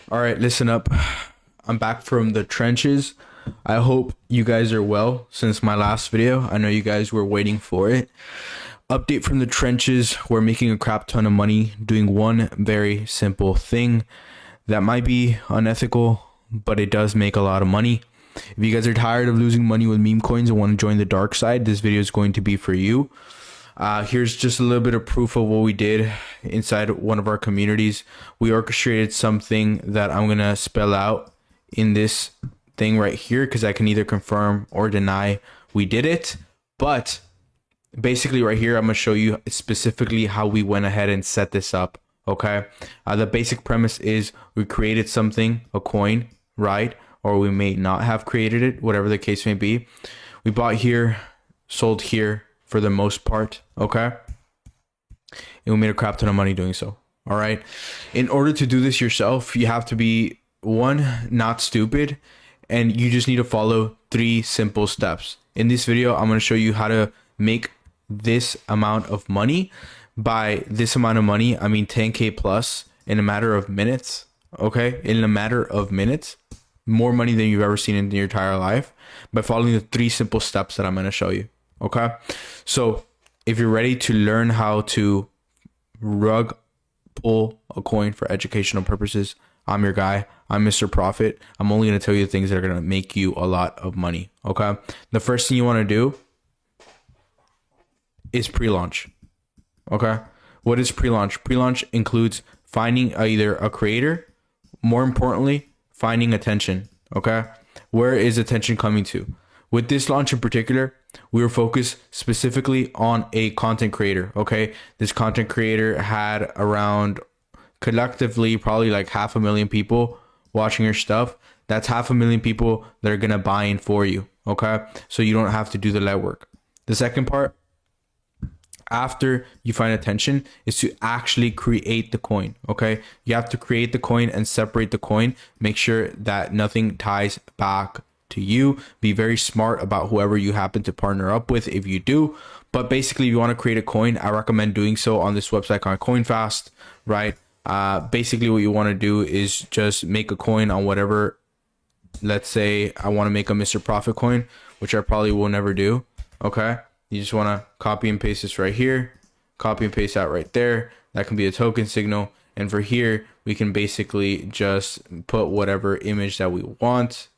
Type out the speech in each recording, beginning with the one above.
All right, listen up. I'm back from the trenches. I hope you guys are well since my last video. I know you guys were waiting for it. Update from the trenches. We're making a crap ton of money doing one very simple thing that might be unethical, but it does make a lot of money. If you guys are tired of losing money with meme coins and want to join the dark side, this video is going to be for you. Here's just a little bit of proof of what we did inside one of our communities. We orchestrated something that I'm going to spell out in this thing right here because I can either confirm or deny we did it. But basically right here, I'm going to show you specifically how we went ahead and set this up. Okay. The basic premise is we created something, a coin, right? Or we may not have created it, whatever the case may be. We bought here, sold here, for the most part, okay? And we made a crap ton of money doing so, all right? In order to do this yourself, you have to be, one, not stupid, and you just need to follow 3 simple steps. In this video, I'm gonna show you how to make this amount of money. By this amount of money, I mean 10K plus in a matter of minutes, okay? In a matter of minutes, more money than you've ever seen in your entire life by following the 3 simple steps that I'm gonna show you. Okay, so if you're ready to learn how to rug pull a coin for educational purposes, I'm your guy. I'm Mr. Profit. I'm only going to tell you the things that are going to make you a lot of money. Okay, the first thing you want to do is pre-launch. Okay, what is pre-launch? Pre-launch includes finding either a creator, more importantly, finding attention. Okay, where is attention coming to? With this launch in particular, we were focused specifically on a content creator. Okay, this content creator had around collectively probably like 500,000 people watching your stuff. That's 500,000 people that are gonna buy in for you. Okay, so you don't have to do the legwork. The second part, after you find attention, is to actually create the coin. Okay, you have to create the coin and separate the coin. Make sure that nothing ties back to you. Be very smart about whoever you happen to partner up with if you do. But basically, if you want to create a coin, I recommend doing so on this website called coinfast, right? Basically what you want to do is just make a coin on whatever. Let's say I want to make a Mr. Profit coin, which I probably will never do. Okay, you just want to copy and paste this right here, copy and paste that right there. That can be a token signal, and for here we can basically just put whatever image that we want.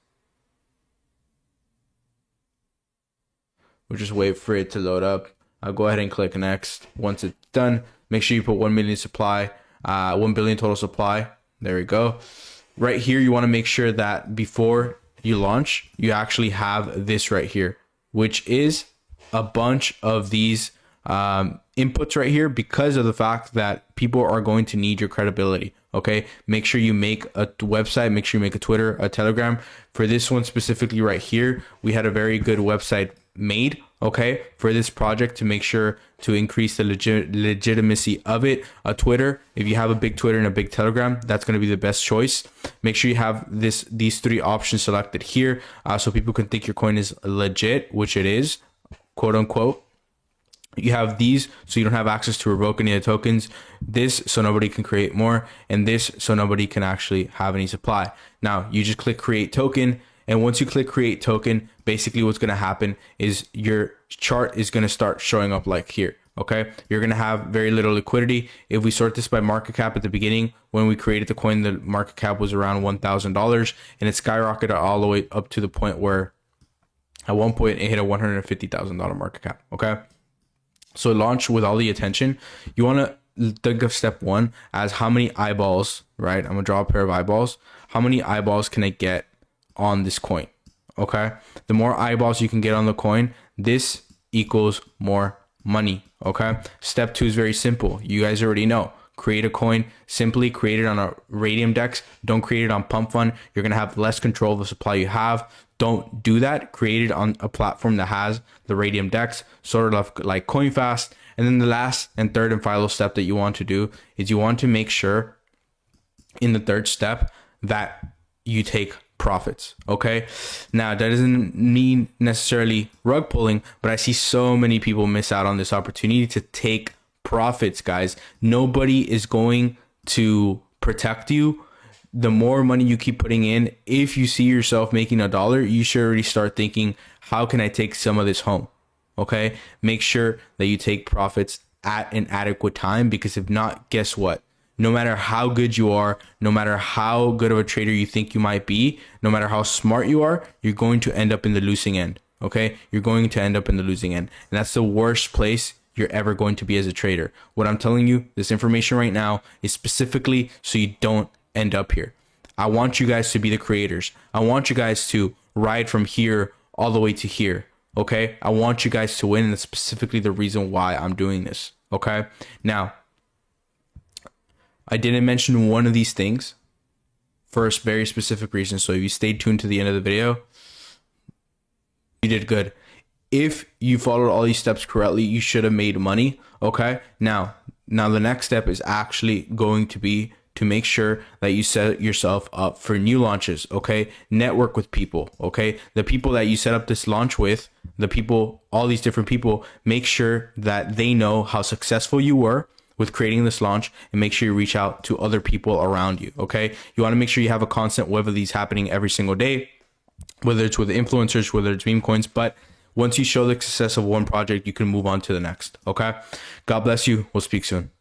We'll just wait for it to load up. I'll go ahead and click next. Once it's done, make sure you put 1 million supply, 1 billion total supply. There we go. Right here, you want to make sure that before you launch, you actually have this right here, which is a bunch of these inputs right here because of the fact that people are going to need your credibility. Okay, make sure you make a website, make sure you make a Twitter, a Telegram. For this one specifically right here, we had a very good website made, okay, for this project to make sure to increase the legitimacy of it. A Twitter, if you have a big Twitter and a big Telegram, that's going to be the best choice. Make sure you have these 3 options selected here, so people can think your coin is legit, which it is, quote unquote. You have these so you don't have access to revoke any of the tokens, this so nobody can create more, and this so nobody can actually have any supply. Now you just click create token, and once you click create token, basically what's going to happen is your chart is going to start showing up like here. Okay, you're going to have very little liquidity. If we sort this by market cap at the beginning, when we created the coin, the market cap was around $1,000, and it skyrocketed all the way up to the point where at one point it hit a $150,000 market cap. Okay, so launch with all the attention. You want to think of step 1 as how many eyeballs, right? I'm gonna draw a pair of eyeballs. How many eyeballs can I get on this coin? Okay, the more eyeballs you can get on the coin, this equals more money. Okay, step 2 is very simple. You guys already know. Create a coin, simply create it on a Radium DEX. Don't create it on Pump.Fun. You're gonna have less control of the supply you have. Don't do that. Create it on a platform that has the Radium DEX, sort of like coinfast. And then the last and third and final step that you want to do is you want to make sure in the third step that you take profits. Okay, now that doesn't mean necessarily rug pulling, but I see so many people miss out on this opportunity to take profits, guys. Nobody is going to protect you the more money you keep putting in, if you see yourself making $1, you should already start thinking, how can I take some of this home? Okay. Make sure that you take profits at an adequate time, because if not, guess what? No matter how good you are, no matter how good of a trader you think you might be, no matter how smart you are, you're going to end up in the losing end. Okay. You're going to end up in the losing end. And that's the worst place you're ever going to be as a trader. What I'm telling you, this information right now is specifically so you don't end up here. I want you guys to be the creators. I want you guys to ride from here all the way to here. Okay. I want you guys to win. And that's specifically the reason why I'm doing this. Okay. Now, I didn't mention one of these things for a very specific reason. So if you stayed tuned to the end of the video, you did good. If you followed all these steps correctly, you should have made money. Okay. Now the next step is actually going to be to make sure that you set yourself up for new launches. Okay. Network with people. Okay. The people that you set up this launch with, the people, all these different people, make sure that they know how successful you were with creating this launch, and make sure you reach out to other people around you. Okay. You want to make sure you have a constant web of these happening every single day, whether it's with influencers, whether it's meme coins, but once you show the success of one project, you can move on to the next. Okay. God bless you. We'll speak soon.